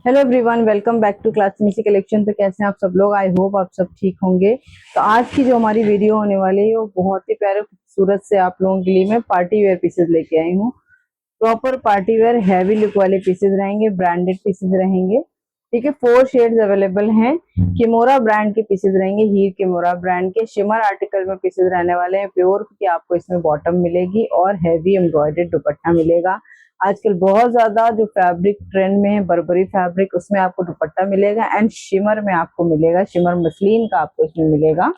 Hello everyone, welcome back to Classmacy collection. तो कैसे हैं आप सब लोग? आई होप आप सब ठीक होंगे। तो आज की जो हमारी वीडियो होने वाली है वो बहुत ही प्यारे खूबसूरत से आप लोगों के लिए मैं पार्टी वेयर पीसेस लेके आई हूँ। Proper party wear heavy look वाले पीसेस रहेंगे, ब्रांडेड पीसेस रहेंगे। ठीक है, 4 शेड्स अवेलेबल हैं। किमोरा ब्रांड के पीसेस रहेंगे, हीर किमोरा ब्रांड के शिमर आर्टिकल में पीसेस रहने वाले हैं प्योर, क्योंकि आपको इसमें बॉटम मिलेगी और हैवी एम्ब्रॉयडर्ड दुपट्टा मिलेगा। आजकल बहुत ज्यादा जो फैब्रिक ट्रेंड में है बर्बरी फैब्रिक, उसमें आपको दुपट्टा मिलेगा एंड शिमर में आपको मिलेगा, शिमर मसलिन का आपको इसमें मिलेगा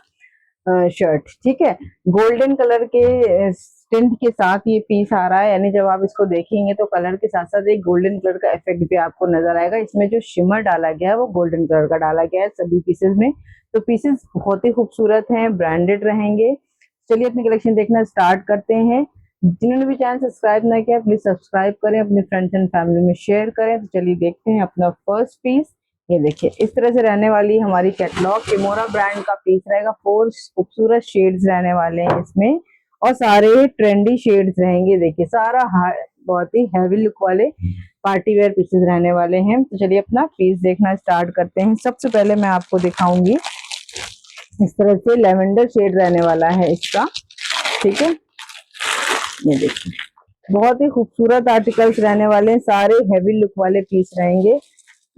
शर्ट। ठीक है, गोल्डन कलर के टिंट के साथ ये पीस आ रहा है, यानी जब आप इसको देखेंगे तो कलर के साथ साथ एक गोल्डन कलर का इफेक्ट भी आपको नजर आएगा। इसमें जो शिमर डाला गया है वो गोल्डन कलर का डाला गया है सभी पीसेस में। तो पीसेस बहुत ही खूबसूरत हैं, ब्रांडेड रहेंगे। चलिए अपनी कलेक्शन देखना स्टार्ट करते हैं। जिन्होंने भी चैनल सब्सक्राइब नहीं किया प्लीज सब्सक्राइब करें, अपने फ्रेंड्स एंड फैमिली में शेयर करें। तो चलिए देखते हैं अपना फर्स्ट पीस। ये देखिए इस तरह से रहने वाली हमारी कैटलॉग, किमोरा ब्रांड का पीस रहेगा। 4 खूबसूरत शेड्स रहने वाले हैं इसमें और सारे ट्रेंडी शेड्स रहेंगे। देखिए सारा बहुत ही हैवी लुक वाले पार्टी वेयर पीसेस रहने वाले हैं। तो चलिए अपना पीस देखना स्टार्ट करते हैं। सबसे पहले मैं आपको दिखाऊंगी इस तरह से लेवेंडर शेड रहने वाला है इसका। ठीक है, ये देखिए बहुत ही खूबसूरत आर्टिकल्स रहने वाले हैं, सारे हैवी लुक वाले पीस रहेंगे।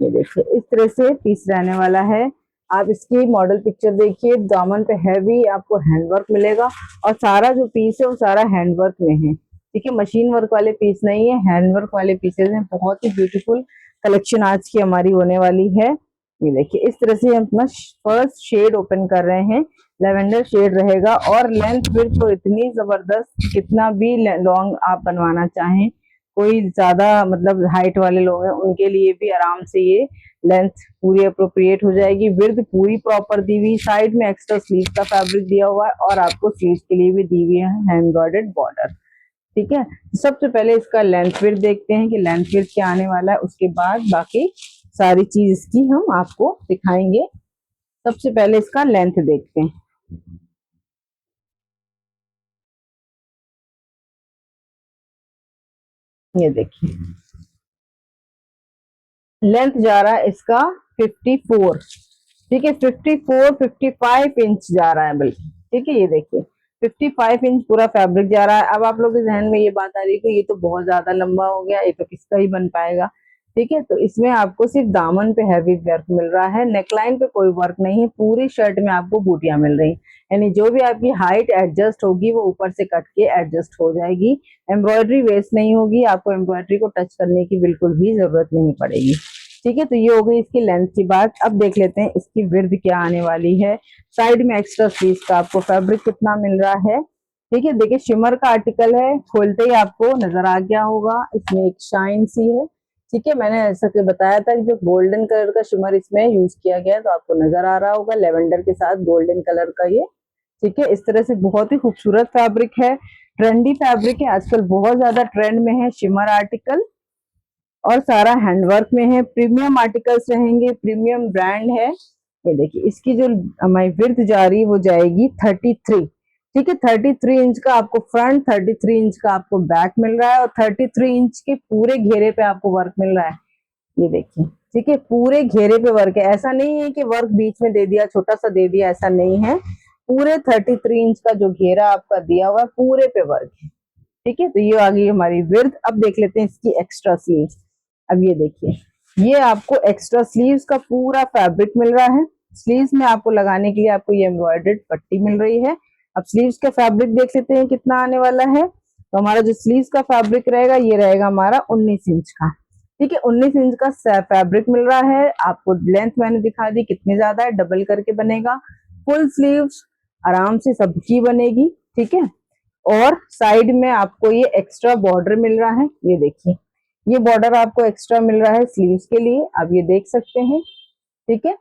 ये देखिए इस तरह से पीस रहने वाला है। आप इसकी मॉडल पिक्चर देखिए, दामन पे हैवी आपको हैंडवर्क मिलेगा और सारा जो पीस है वो सारा हैंडवर्क में है। ठीक है, मशीन वर्क वाले पीस नहीं है, हैंडवर्क वाले पीसेस हैं। बहुत ही ब्यूटीफुल कलेक्शन आज की हमारी होने वाली है। ये देखिए इस तरह से हम अपना फर्स्ट शेड ओपन कर रहे हैं, लेवेंडर शेड रहेगा और लेंथ विड्थ तो इतनी जबरदस्त, कितना भी लॉन्ग आप बनवाना चाहें, कोई ज्यादा मतलब हाइट वाले लोग हैं उनके लिए भी आराम से ये लेंथ पूरी अप्रोप्रिएट हो जाएगी। विड्थ पूरी प्रॉपर दी हुई, साइड में एक्स्ट्रा स्लीव का फैब्रिक दिया हुआ है और आपको स्लीव के लिए भी दी हुई है एम्ब्रॉयडर्ड बॉर्डर। ठीक है, सबसे पहले इसका लेंथ विड्थ देखते हैं कि लेंथ विड्थ क्या आने वाला है, उसके बाद बाकी सारी चीज इसकी हम आपको दिखाएंगे। सबसे पहले इसका लेंथ देखते हैं। ये देखिए लेंथ जा रहा है इसका 54। ठीक है, 55 इंच जा रहा है बल्कि। ठीक है, ये देखिए 55 इंच पूरा फैब्रिक जा रहा है। अब आप लोग के जहन में ये बात आ रही है कि ये तो बहुत ज्यादा लंबा हो गया, ये तो किसका ही बन पाएगा। ठीक है, तो इसमें आपको सिर्फ दामन पे हैवी वर्क मिल रहा है, नेकलाइन पे कोई वर्क नहीं है। पूरी शर्ट में आपको बूटियां मिल रही, यानी जो भी आपकी हाइट एडजस्ट होगी वो ऊपर से कट के एडजस्ट हो जाएगी। एम्ब्रॉयडरी वेस्ट नहीं होगी, आपको एम्ब्रॉयडरी को टच करने की बिल्कुल भी जरूरत नहीं पड़ेगी। ठीक है, तो ये हो गई इसकी लेंथ की बात। अब देख लेते हैं इसकी विड्थ क्या आने वाली है। साइड में एक्स्ट्रा स्लीव का आपको फैब्रिक कितना मिल रहा है। ठीक है, देखिए शिमर का आर्टिकल है, खोलते ही आपको नजर आ गया होगा, इसमें एक शाइन सी है। ठीक है, मैंने ऐसा कि बताया था कि जो गोल्डन कलर का शिमर इसमें यूज किया गया है, तो आपको नजर आ रहा होगा लेवेंडर के साथ गोल्डन कलर का ये। ठीक है, इस तरह से बहुत ही खूबसूरत फैब्रिक है, ट्रेंडी फैब्रिक है, आजकल बहुत ज्यादा ट्रेंड में है शिमर आर्टिकल और सारा हैंडवर्क में है। प्रीमियम आर्टिकल्स रहेंगे, प्रीमियम ब्रांड है। ये देखिए इसकी जो हमारी विड्थ जा रही है वो जाएगी 33। ठीक है, 33 इंच का आपको फ्रंट, 33 इंच का आपको बैक मिल रहा है और 33 इंच के पूरे घेरे पे आपको वर्क मिल रहा है। ये देखिए ठीक है, पूरे घेरे पे वर्क है, ऐसा नहीं है कि वर्क बीच में दे दिया, छोटा सा दे दिया, ऐसा नहीं है। पूरे 33 इंच का जो घेरा आपका दिया हुआ है पूरे पे वर्क है। ठीक है, तो ये आ गई हमारी विड्थ। अब देख लेते हैं इसकी एक्स्ट्रा स्लीव्स। अब ये देखिए, ये आपको एक्स्ट्रा स्लीव्स का पूरा फैब्रिक मिल रहा है। स्लीव्स में आपको लगाने के लिए आपको ये एम्ब्रॉयडर्ड पट्टी मिल रही है। अब स्लीव्स का फैब्रिक देख लेते हैं कितना आने वाला है। तो हमारा जो स्लीव्स का फैब्रिक रहेगा ये रहेगा हमारा 19 इंच का। ठीक है, 19 इंच का फैब्रिक मिल रहा है आपको। लेंथ मैंने दिखा दी कितनी ज्यादा है, डबल करके बनेगा। फुल स्लीव्स आराम से सबकी बनेगी। ठीक है, और साइड में आपको ये एक्स्ट्रा बॉर्डर मिल रहा है। ये देखिए ये बॉर्डर आपको एक्स्ट्रा मिल रहा है स्लीव्स के लिए, आप ये देख सकते हैं। ठीक है,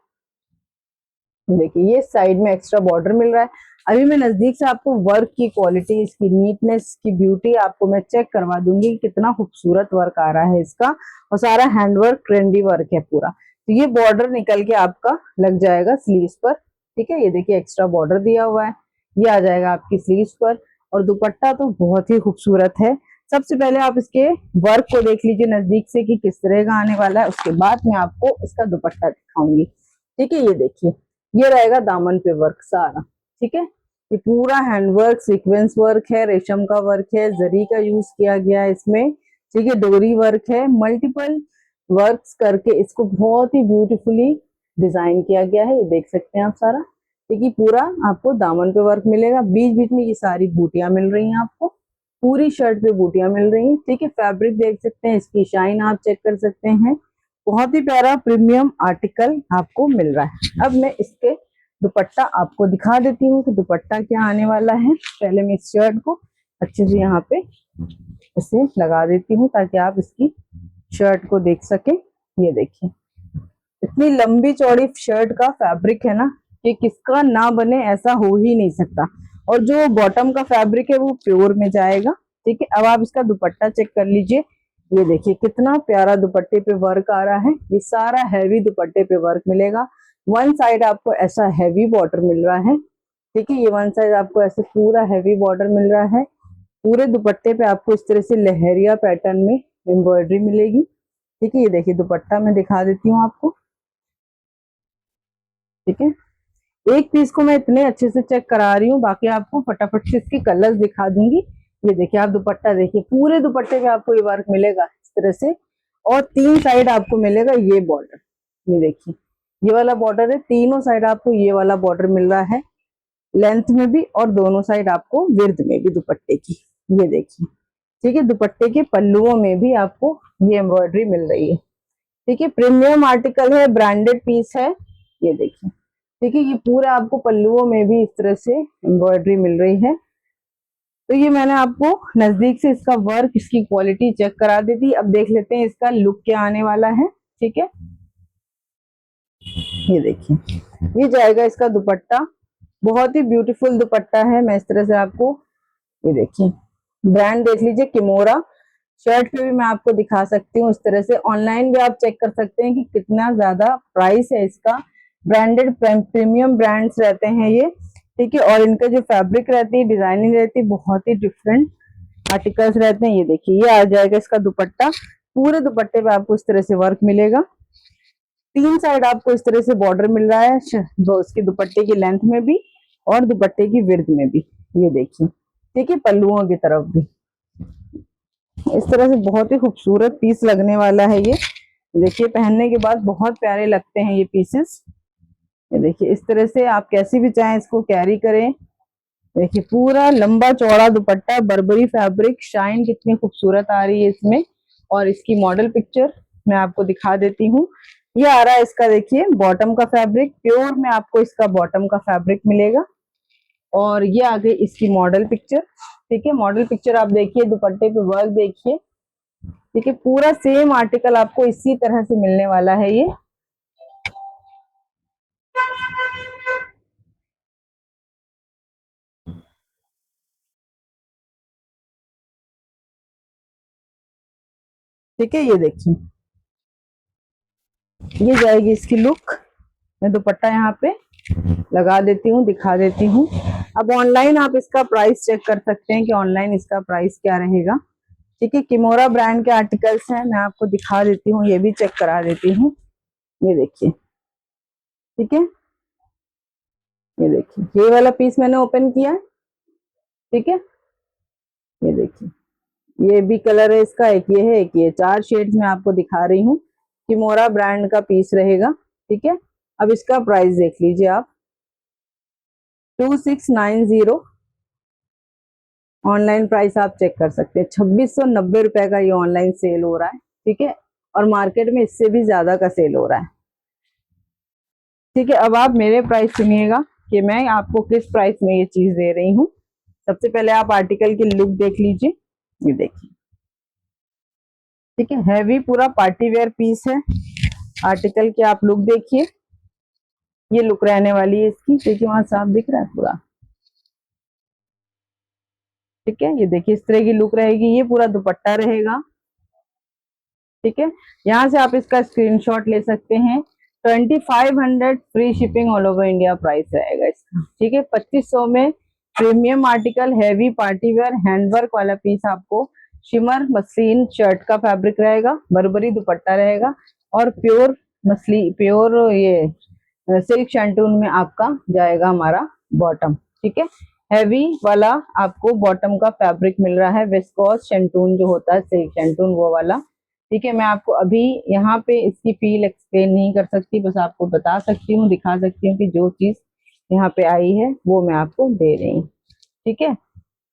देखिए ये साइड में एक्स्ट्रा बॉर्डर मिल रहा है। अभी मैं नजदीक से आपको वर्क की क्वालिटी, इसकी नीटनेस की ब्यूटी आपको मैं चेक करवा दूंगी कि कितना खूबसूरत वर्क आ रहा है इसका, और सारा हैंडवर्क ट्रेंडी वर्क है पूरा। तो ये बॉर्डर निकल के आपका लग जाएगा स्लीव्स पर। ठीक है, ये देखिए एक्स्ट्रा बॉर्डर दिया हुआ है, ये आ जाएगा आपकी स्लीव्स पर। और दुपट्टा तो बहुत ही खूबसूरत है, सबसे पहले आप इसके वर्क को देख लीजिए नजदीक से कि किस तरह का आने वाला है, उसके बाद मैं आपको इसका दुपट्टा दिखाऊंगी। ठीक है, ये देखिए, ये रहेगा दामन पे वर्क सारा। ठीक है, ये पूरा हैंडवर्क, सीक्वेंस वर्क है, रेशम का वर्क है, जरी का यूज किया गया है इसमें। ठीक है, डोरी वर्क है, मल्टीपल वर्क्स करके इसको बहुत ही ब्यूटीफुली डिजाइन किया गया है। ये देख सकते हैं आप सारा। देखिए पूरा आपको दामन पे वर्क मिलेगा, बीच बीच में ये सारी बूटियां मिल रही हैं आपको, पूरी शर्ट पे बूटियां मिल रही हैं। ठीक है, फैब्रिक देख सकते हैं, इसकी शाइन आप चेक कर सकते हैं, बहुत ही प्यारा प्रीमियम आर्टिकल आपको मिल रहा है। अब मैं इसके दुपट्टा आपको दिखा देती हूँ कि दुपट्टा क्या आने वाला है। पहले मैं इस शर्ट को अच्छे से यहाँ पे इसे लगा देती हूँ ताकि आप इसकी शर्ट को देख सके। ये देखिए, इतनी लंबी चौड़ी शर्ट का फैब्रिक है ना कि किसका ना बने ऐसा हो ही नहीं सकता। और जो बॉटम का फैब्रिक है वो प्योर में जाएगा। ठीक है, अब आप इसका दुपट्टा चेक कर लीजिए। ये देखिए कितना प्यारा दुपट्टे पे वर्क आ रहा है, ये सारा हैवी दुपट्टे पे वर्क मिलेगा। वन साइड आपको ऐसा हैवी बॉर्डर मिल रहा है। ठीक है, ये वन साइड आपको ऐसे पूरा हैवी बॉर्डर मिल रहा है। पूरे दुपट्टे पे आपको इस तरह से लहरिया पैटर्न में एम्ब्रॉयडरी मिलेगी। ठीक है, ये देखिए दुपट्टा मैं दिखा देती हूँ आपको। ठीक है, एक पीस को मैं इतने अच्छे से चेक करा रही हूँ, बाकी आपको फटाफट से इसके कलर्स दिखा दूंगी। ये देखिए, आप दुपट्टा देखिए, पूरे दुपट्टे पे आपको ये वर्क मिलेगा इस तरह से, और तीन साइड आपको मिलेगा ये बॉर्डर। ये देखिए, ये वाला बॉर्डर है, तीनों साइड आपको ये वाला बॉर्डर मिल रहा है, लेंथ में भी और दोनों साइड आपको विड्थ में भी दुपट्टे की। ये देखिए, ठीक है, दुपट्टे के पल्लुओं में भी आपको ये एम्ब्रॉयडरी मिल रही है। ठीक है, प्रीमियम आर्टिकल है, ब्रांडेड पीस है। ये देखिए, ठीक है, ये पूरा आपको पल्लुओं में भी इस तरह से एम्ब्रॉयडरी मिल रही है। तो ये मैंने आपको नजदीक से इसका वर्क, इसकी क्वालिटी चेक करा दी थी। अब देख लेते हैं इसका लुक क्या आने वाला है। ठीक है, ये देखिए, ये जाएगा इसका दुपट्टा, बहुत ही ब्यूटीफुल दुपट्टा है। मैं इस तरह से आपको, ये देखिए ब्रांड देख लीजिए, किमोरा। शर्ट पे भी मैं आपको दिखा सकती हूँ इस तरह से, ऑनलाइन भी आप चेक कर सकते हैं कि कितना ज्यादा प्राइस है इसका। ब्रांडेड प्रीमियम ब्रांड्स रहते हैं ये। ठीक है, और इनका जो फैब्रिक रहती है, डिजाइनिंग रहती है, बहुत ही डिफरेंट आर्टिकल्स रहते हैं। ये देखिए, ये आ जाएगा इसका दुपट्टा, पूरे दुपट्टे पे आपको इस तरह से वर्क मिलेगा। तीन साइड आपको इस तरह से बॉर्डर मिल रहा है, जो इसके दुपट्टे की लेंथ में भी और दुपट्टे की विड्थ में भी। ये देखिए, ठीक है, पल्लुओं की तरफ भी इस तरह से बहुत ही खूबसूरत पीस लगने वाला है ये। देखिए, पहनने के बाद बहुत प्यारे लगते हैं ये पीसेस। ये देखिए, इस तरह से आप कैसे भी चाहें इसको कैरी करें। देखिए, पूरा लंबा चौड़ा दुपट्टा, बर्बरी फैब्रिक, शाइन कितनी खूबसूरत आ रही है इसमें। और इसकी मॉडल पिक्चर मैं आपको दिखा देती हूँ। ये आ रहा है इसका, देखिए बॉटम का फैब्रिक, प्योर में आपको इसका बॉटम का फैब्रिक मिलेगा। और ये आ गई इसकी मॉडल पिक्चर। ठीक है, मॉडल पिक्चर आप देखिए, दुपट्टे पे वर्क देखिए। ठीक है, पूरा सेम आर्टिकल आपको इसी तरह से मिलने वाला है ये। ठीक है, ये देखिए, ये जाएगी इसकी लुक। मैं दुपट्टा यहाँ पे लगा देती हूँ, दिखा देती हूँ। अब ऑनलाइन आप इसका प्राइस चेक कर सकते हैं कि ऑनलाइन इसका प्राइस क्या रहेगा। ठीक है, किमोरा ब्रांड के आर्टिकल्स हैं, मैं आपको दिखा देती हूँ, ये भी चेक करा देती हूँ। ये देखिए, ठीक है, ये देखिए, ये वाला पीस मैंने ओपन किया है। ठीक है, ये देखिए, ये भी कलर है इसका, एक ये है, एक ये, चार शेड्स में आपको दिखा रही हूँ। किमोरा ब्रांड का पीस रहेगा। ठीक है, अब इसका प्राइस देख लीजिए आप, 2690। ऑनलाइन प्राइस आप चेक कर सकते हैं, 2690 रुपए का ये ऑनलाइन सेल हो रहा है। ठीक है, और मार्केट में इससे भी ज्यादा का सेल हो रहा है। ठीक है, अब आप मेरे प्राइस सुनिएगा कि मैं आपको किस प्राइस में ये चीज दे रही हूँ। सबसे पहले आप आर्टिकल की लुक देख लीजिए। ये देखिए, ठीक है, हैवी पूरा पार्टी वेयर पीस है। आर्टिकल की आप लुक देखिए, ये लुक रहने वाली है इसकी। देखिए, वहां साफ दिख रहा है पूरा। ठीक है, ये देखिए, इस तरह की लुक रहेगी, ये पूरा दुपट्टा रहेगा। ठीक है, यहाँ से आप इसका स्क्रीनशॉट ले सकते हैं। 2500 free shipping all over India price रहेगा इसका। ठीक है, 2500 में premium article, heavy party wear, handwork वाला पीस आपको शिमर मसलिन शर्ट का फैब्रिक रहेगा, बर्बरी दुपट्टा रहेगा और प्योर मसली प्योर ये सिल्क शैंटून में आपका जाएगा हमारा बॉटम। ठीक है, हैवी वाला आपको बॉटम का फैब्रिक मिल रहा है, विस्कोस शैंटून जो होता है सिल्क शैंटून वो वाला। ठीक है, मैं आपको अभी यहाँ पे इसकी फील एक्सप्लेन नहीं कर सकती, बस आपको बता सकती हूँ, दिखा सकती हूँ कि जो चीज यहाँ पे आई है वो मैं आपको दे रही हूँ। ठीक है,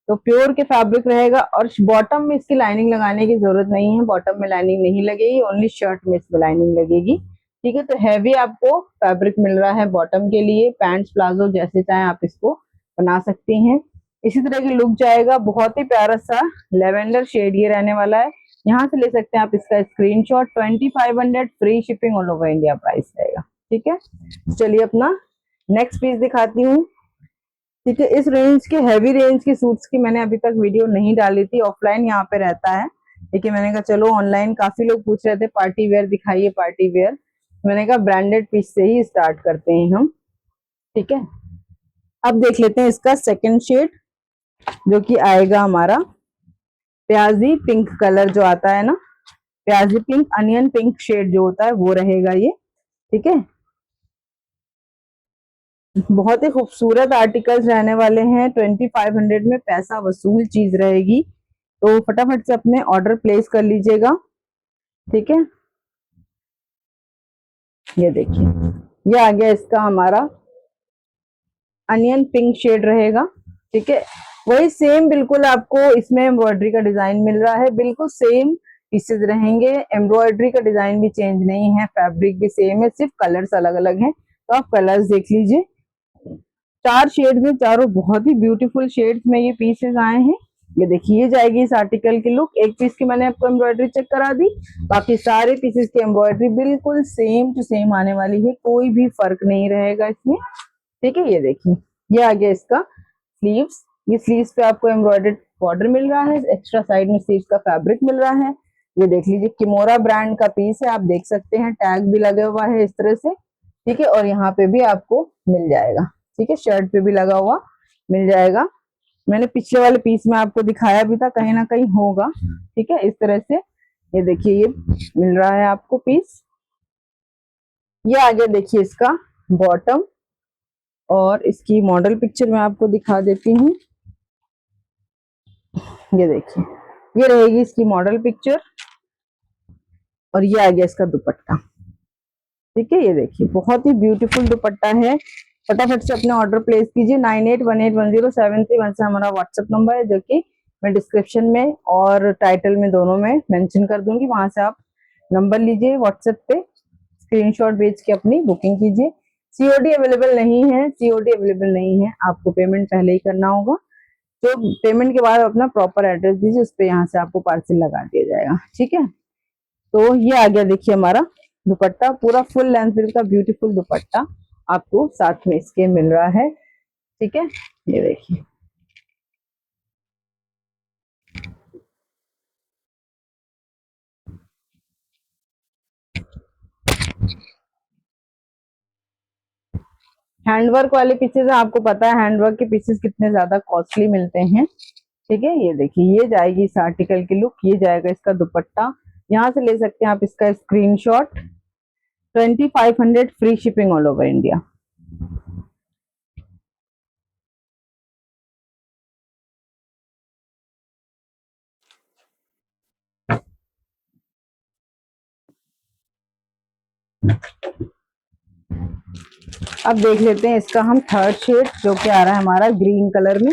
तो प्योर के फैब्रिक रहेगा और बॉटम में इसकी लाइनिंग लगाने की जरूरत नहीं है, बॉटम में लाइनिंग नहीं लगेगी, ओनली शर्ट में इसमें लाइनिंग लगेगी। ठीक है, तो हैवी आपको फैब्रिक मिल रहा है बॉटम के लिए, पैंट्स प्लाजो जैसे चाहे आप इसको बना सकती हैं। इसी तरह की लुक जाएगा, बहुत ही प्यारा सा लेवेंडर शेड ये रहने वाला है। यहाँ से ले सकते हैं आप इसका screenshot. 2500 free shipping all over India price रहेगा। ठीक है, चलिए अपना नेक्स्ट पीस दिखाती हूँ। ठीक है, इस रेंज के हैवी रेंज के सूट्स की मैंने अभी तक वीडियो नहीं डाली थी, ऑफलाइन यहाँ पे रहता है। ठीक है, मैंने कहा चलो ऑनलाइन काफी लोग पूछ रहे थे पार्टी वेयर दिखाइए पार्टी वेयर, मैंने कहा ब्रांडेड पीस से ही स्टार्ट करते हैं हम। ठीक है, अब देख लेते हैं इसका सेकंड शेड जो कि आएगा हमारा प्याजी पिंक कलर जो आता है ना, प्याजी पिंक अनियन पिंक शेड जो होता है वो रहेगा ये। ठीक है, बहुत ही खूबसूरत आर्टिकल्स रहने वाले हैं, 2500 में पैसा वसूल चीज रहेगी, तो फटाफट से अपने ऑर्डर प्लेस कर लीजिएगा। ठीक है, ये देखिए ये आ गया इसका हमारा अनियन पिंक शेड रहेगा। ठीक है, वही सेम बिल्कुल आपको इसमें एम्ब्रॉयडरी का डिजाइन मिल रहा है, बिल्कुल सेम पीसेस रहेंगे, एम्ब्रॉयडरी का डिजाइन भी चेंज नहीं है, फैब्रिक भी सेम है, सिर्फ कलर्स अलग अलग हैं। तो आप कलर्स देख लीजिए, 4 शेड में, चारों बहुत ही ब्यूटीफुल शेड्स में ये पीसेस आए हैं। ये देखिए ये जाएगी इस आर्टिकल की लुक। एक पीस की मैंने आपको एम्ब्रॉयडरी चेक करा दी, बाकी सारे पीसेस की एम्ब्रॉयडरी बिल्कुल सेम टू सेम आने वाली है, कोई भी फर्क नहीं रहेगा इसमें। ठीक है, ये देखिए ये आ गया इसका स्लीव्स, ये स्लीव्स पे आपको एम्ब्रॉयडर्ड बॉर्डर मिल रहा है, एक्स्ट्रा साइड में स्लीव्स का फैब्रिक मिल रहा है। ये देख लीजिए किमोरा ब्रांड का पीस है, आप देख सकते हैं टैग भी लगा हुआ है इस तरह से। ठीक है, और यहाँ पे भी आपको मिल जाएगा। ठीक है, शर्ट पे भी लगा हुआ मिल जाएगा, मैंने पिछले वाले पीस में आपको दिखाया भी था, कहीं ना कहीं होगा। ठीक है, इस तरह से ये देखिए ये मिल रहा है आपको पीस। ये आगे देखिए इसका बॉटम, और इसकी मॉडल पिक्चर मैं आपको दिखा देती हूँ। ये देखिए ये रहेगी इसकी मॉडल पिक्चर, और ये आ गया इसका दुपट्टा। ठीक है, ये देखिए बहुत ही ब्यूटीफुल दुपट्टा है। फटाफट से अपने ऑर्डर प्लेस कीजिए। 98181073 से हमारा व्हाट्सएप नंबर है, जो कि मैं डिस्क्रिप्शन में और टाइटल में दोनों में मेंशन कर दूंगी, वहां से आप नंबर लीजिए, व्हाट्सएप पे स्क्रीनशॉट भेज के अपनी बुकिंग कीजिए। सीओडी अवेलेबल नहीं है, सीओडी अवेलेबल नहीं है, आपको पेमेंट पहले ही करना होगा। तो पेमेंट के बाद अपना प्रॉपर एड्रेस दीजिए, उस पर यहाँ से आपको पार्सल लगा दिया जाएगा। ठीक है, तो ये आ गया देखिए हमारा दुपट्टा, पूरा फुल लेंथ का ब्यूटीफुल दुपट्टा आपको साथ में इसके मिल रहा है। ठीक है, ये देखिए हैंडवर्क वाले पीसेस आपको पता है हैंडवर्क के पीसेस कितने ज्यादा कॉस्टली मिलते हैं। ठीक है, ये देखिए ये जाएगी इस आर्टिकल की लुक, ये जाएगा इसका दुपट्टा, यहाँ से ले सकते हैं आप इसका screenshot. 2500 free shipping all over India. अब देख लेते हैं इसका हम थर्ड शेड, जो कि आ रहा है हमारा ग्रीन कलर में,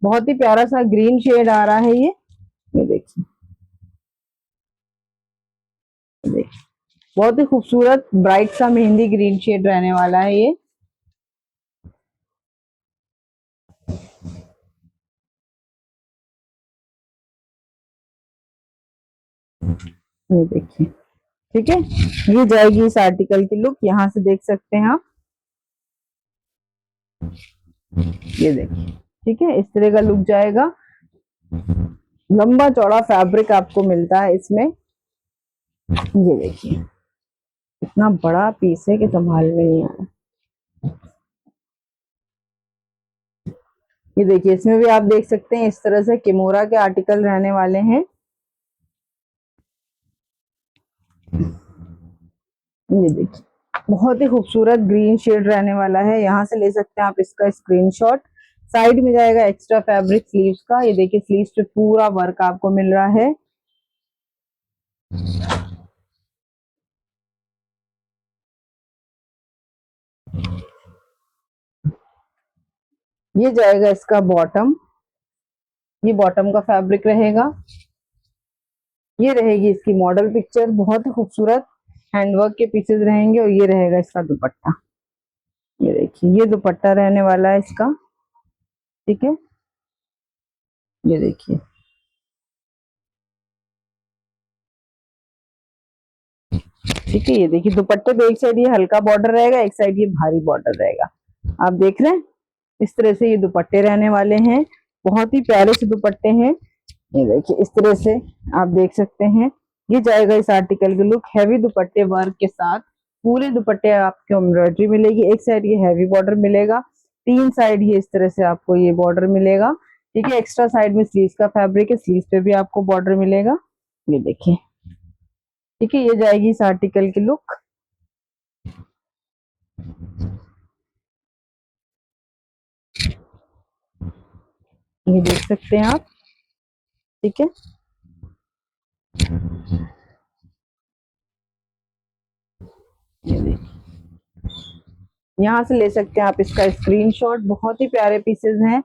बहुत ही प्यारा सा ग्रीन शेड आ रहा है ये देखिए, देखिए बहुत ही खूबसूरत ब्राइट सा मेहंदी ग्रीन शेड रहने वाला है ये देखिए। ठीक है, ये जाएगी इस आर्टिकल की लुक, यहाँ से देख सकते हैं आप, ये देखिए। ठीक है, इस तरह का लुक जाएगा, लंबा चौड़ा फैब्रिक आपको मिलता है इसमें। ये देखिए इतना बड़ा पीस है कि संभाल में नहीं आ रहा। ये देखिए, इसमें भी आप देख सकते हैं इस तरह से किमोरा के आर्टिकल रहने वाले हैं। ये देखिए, बहुत ही खूबसूरत ग्रीन शेड रहने वाला है। यहाँ से ले सकते हैं आप इसका स्क्रीनशॉट। साइड में जाएगा एक्स्ट्रा फैब्रिक स्लीव्स का। ये देखिए, स्लीव्स पे पूरा वर्क आपको मिल रहा है। ये जाएगा इसका बॉटम। ये बॉटम का फैब्रिक रहेगा। ये रहेगी इसकी मॉडल पिक्चर, बहुत ही खूबसूरत हैंडवर्क के पीसेस रहेंगे। और ये रहेगा इसका दुपट्टा। ये देखिए, ये दुपट्टा रहने वाला है इसका। ठीक है, ये देखिए, ठीक है। ये देखिए, दुपट्टे पे एक साइड ये हल्का बॉर्डर रहेगा, एक साइड ये भारी बॉर्डर रहेगा। आप देख रहे हैं, इस तरह से ये दुपट्टे रहने वाले हैं। बहुत ही प्यारे से दुपट्टे हैं। ये देखिए, इस तरह से आप देख सकते हैं। ये जाएगा इस आर्टिकल की लुक। हैवी दुपट्टे वर्क के साथ पूरे दुपट्टे आपको एम्ब्रॉयडरी मिलेगी। एक साइड ये हैवी बॉर्डर मिलेगा, तीन साइड ये इस तरह से आपको ये बॉर्डर मिलेगा। ठीक है, एक्स्ट्रा साइड में स्लीव्स का फैब्रिक है, स्लीव्स पे भी आपको बॉर्डर मिलेगा। ये देखिए, ठीक है, ये जाएगी इस आर्टिकल की लुक। ये देख सकते हैं आप। ठीक है, ये देखिए, यहाँ से ले सकते हैं आप इसका स्क्रीनशॉट। बहुत ही प्यारे पीसेस हैं।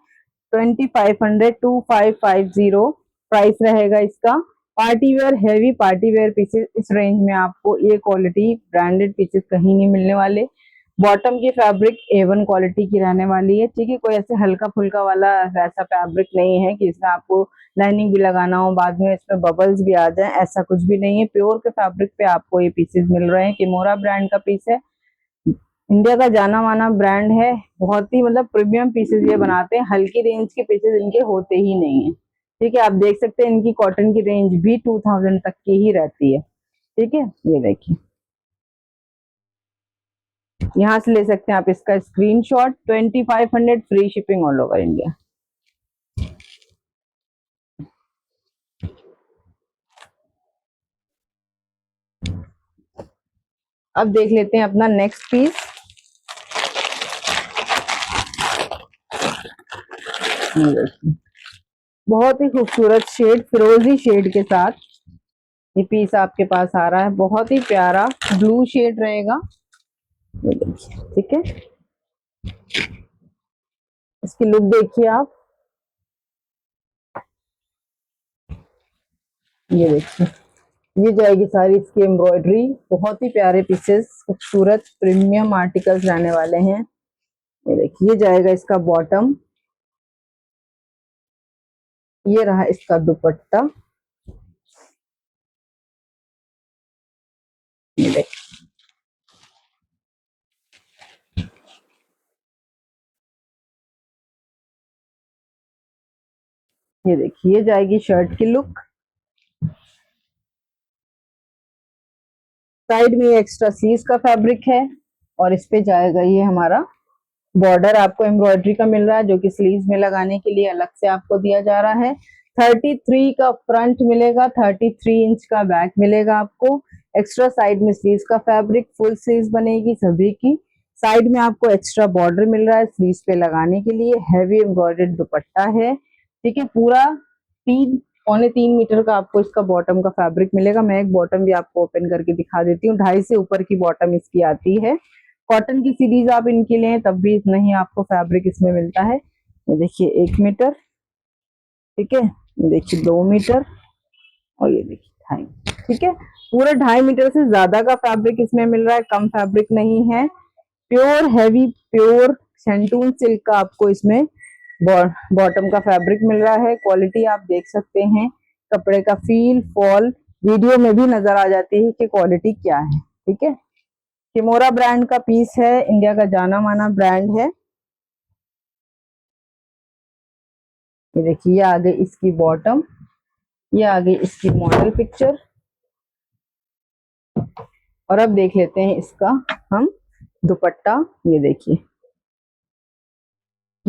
2500 2550 प्राइस रहेगा इसका। Party wear, heavy party wear pieces इस रेंज में आपको ये क्वालिटी ब्रांडेड पीसेस कहीं नहीं मिलने वाले। बॉटम की फैब्रिक A1 क्वालिटी की रहने वाली है। ठीक है, कोई ऐसे हल्का फुल्का वाला वैसा फैब्रिक नहीं है कि इसमें आपको लाइनिंग भी लगाना हो, बाद में इसमें बबल्स भी आ जाए, ऐसा कुछ भी नहीं है। प्योर के फैब्रिक पे आपको ये पीसेस मिल रहे हैं। किमोरा ब्रांड का पीस है, इंडिया का जाना माना ब्रांड है। बहुत ही मतलब प्रीमियम पीसेस ये बनाते हैं। हल्की रेंज के पीसेस इनके होते ही नहीं है। ठीक है, आप देख सकते हैं इनकी कॉटन की रेंज भी 2000 तक की ही रहती है। ठीक है, ये देखिए, यहाँ से ले सकते हैं आप इसका screenshot. 2500 free shipping all over India. अब देख लेते हैं अपना नेक्स्ट पीस। बहुत ही खूबसूरत शेड, फिरोजी शेड के साथ ये पीस आपके पास आ रहा है। बहुत ही प्यारा ब्लू शेड रहेगा। ये देखिए, ठीक है, इसकी लुक देखिए आप। ये देखिए, ये जाएगी सारी इसकी एम्ब्रॉयडरी। बहुत ही प्यारे पीसेस, खूबसूरत प्रीमियम आर्टिकल्स रहने वाले हैं। ये देखिए, ये जाएगा इसका बॉटम। ये रहा इसका दुपट्टा। ये देखिए, ये देखिए, ये जाएगी शर्ट की लुक। साइड में एक्स्ट्रा स्लीव्स का फैब्रिक है और इस पे जाएगा ये हमारा बॉर्डर आपको एम्ब्रॉयडरी का मिल रहा है, जो कि स्लीव्स में लगाने के लिए अलग से आपको दिया जा रहा है। 33 का फ्रंट मिलेगा, 33 इंच का बैक मिलेगा आपको। एक्स्ट्रा साइड में स्लीव्स का फैब्रिक, फुल स्लीव्स बनेगी सभी की। साइड में आपको एक्स्ट्रा बॉर्डर मिल रहा है स्लीव्स पे लगाने के लिए। हैवी एम्ब्रॉयडर्ड दुपट्टा है। ठीक है, पूरा 3 पौने 3 मीटर का आपको इसका बॉटम का फैब्रिक मिलेगा। मैं एक बॉटम भी आपको ओपन करके दिखा देती हूँ। 2.5 से ऊपर की बॉटम इसकी आती है। कॉटन की सीरीज आप इनकी लें तब भी इतना ही आपको फैब्रिक इसमें मिलता है। ये देखिए, 1 मीटर। ठीक है, ये देखिए 2 मीटर। और ये देखिए 2.5। ठीक है, पूरा 2.5 मीटर से ज्यादा का फैब्रिक इसमें मिल रहा है, कम फैब्रिक नहीं है। Pure heavy pure santoon silk का आपको इसमें बॉटम का फैब्रिक मिल रहा है। क्वालिटी आप देख सकते हैं, कपड़े का फील फॉल वीडियो में भी नजर आ जाती है कि क्वालिटी क्या है। ठीक है, किमोरा ब्रांड का पीस है, इंडिया का जाना माना ब्रांड है। ये देखिए, ये आ गई इसकी बॉटम, ये आ गई इसकी मॉडल पिक्चर। और अब देख लेते हैं इसका हम दुपट्टा। ये देखिए,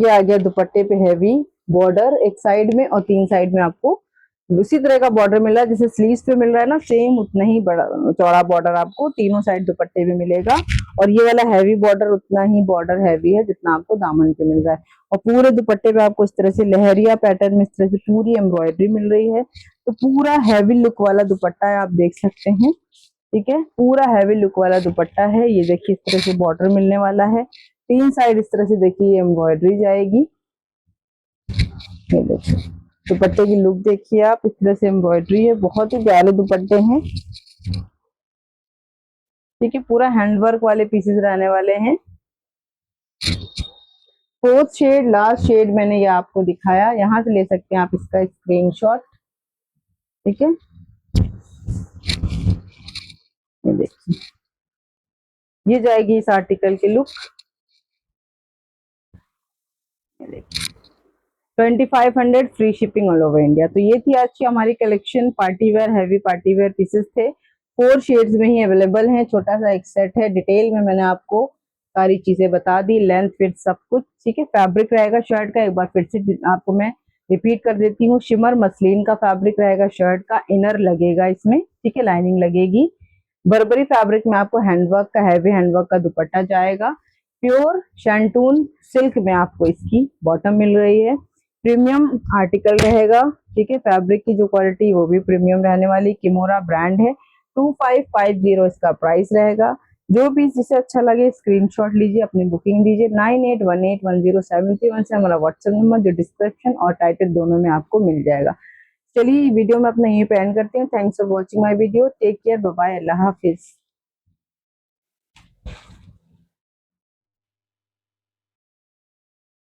ये आ गया दुपट्टे पे हैवी बॉर्डर एक साइड में और 3 साइड में आपको उसी तरह का बॉर्डर मिल रहा है जैसे स्लीव्स पे मिल रहा है ना, सेम उतना ही बड़ा चौड़ा बॉर्डर आपको तीनों साइड दुपट्टे पे मिलेगा। और ये वाला हैवी बॉर्डर उतना ही बॉर्डर हैवी है जितना आपको दामन पे मिल रहा है। और पूरे दुपट्टे पे आपको इस तरह से लहरिया पैटर्न में इस तरह से पूरी एम्ब्रॉयडरी मिल रही है। तो पूरा हैवी लुक वाला दुपट्टा है, आप देख सकते हैं। ठीक है, पूरा हैवी लुक वाला दुपट्टा है। ये देखिए इस तरह से बॉर्डर मिलने वाला है, 3 साइड इस तरह से देखिए एम्ब्रॉयडरी जाएगी। ये देखिए दुपट्टे की लुक देखिए आप, इस तरह से एम्ब्रॉयडरी है, बहुत ही प्यारे दुपट्टे हैं। ठीक है, पूरा हैंडवर्क वाले पीसेस रहने वाले हैं। 4th शेड लास्ट शेड मैंने ये आपको दिखाया, यहाँ से ले सकते हैं आप इसका स्क्रीनशॉट। ठीक है, ये देखिए ये जाएगी इस आर्टिकल की look. 2500 free shipping all over India. तो ये थी आज की हमारी collection, party wear heavy party wear pieces थे, 4 शेड्स में ही अवेलेबल हैं। छोटा सा एक सेट है, डिटेल में मैंने आपको सारी चीजें बता दी, लेंथ फिट सब कुछ। ठीक है, फैब्रिक रहेगा शर्ट का, एक बार फिर से आपको मैं रिपीट कर देती हूँ, शिमर मसलिन का फैब्रिक रहेगा शर्ट का, इनर लगेगा इसमें। ठीक है, लाइनिंग लगेगी। बर्बरी फैब्रिक में आपको हैंडवर्क का हैवी हैंडवर्क का दुपट्टा जाएगा। प्योर शैंटून सिल्क में आपको इसकी बॉटम मिल रही है। प्रीमियम आर्टिकल रहेगा। ठीक है, फैब्रिक की जो क्वालिटी वो भी प्रीमियम रहने वाली, किमोरा ब्रांड है। 2550 इसका प्राइस रहेगा। जो पीस जिसे अच्छा लगे स्क्रीनशॉट लीजिए, अपनी बुकिंग दीजिए। 9818107331 से हमारा व्हाट्सएप नंबर जो डिस्क्रिप्शन और टाइटल दोनों में आपको मिल जाएगा। चलिए वीडियो में अपना यहीं पे एंड करती हूँ। Thanks for watching my video, take care, bye bye, अल्लाह हाफिज।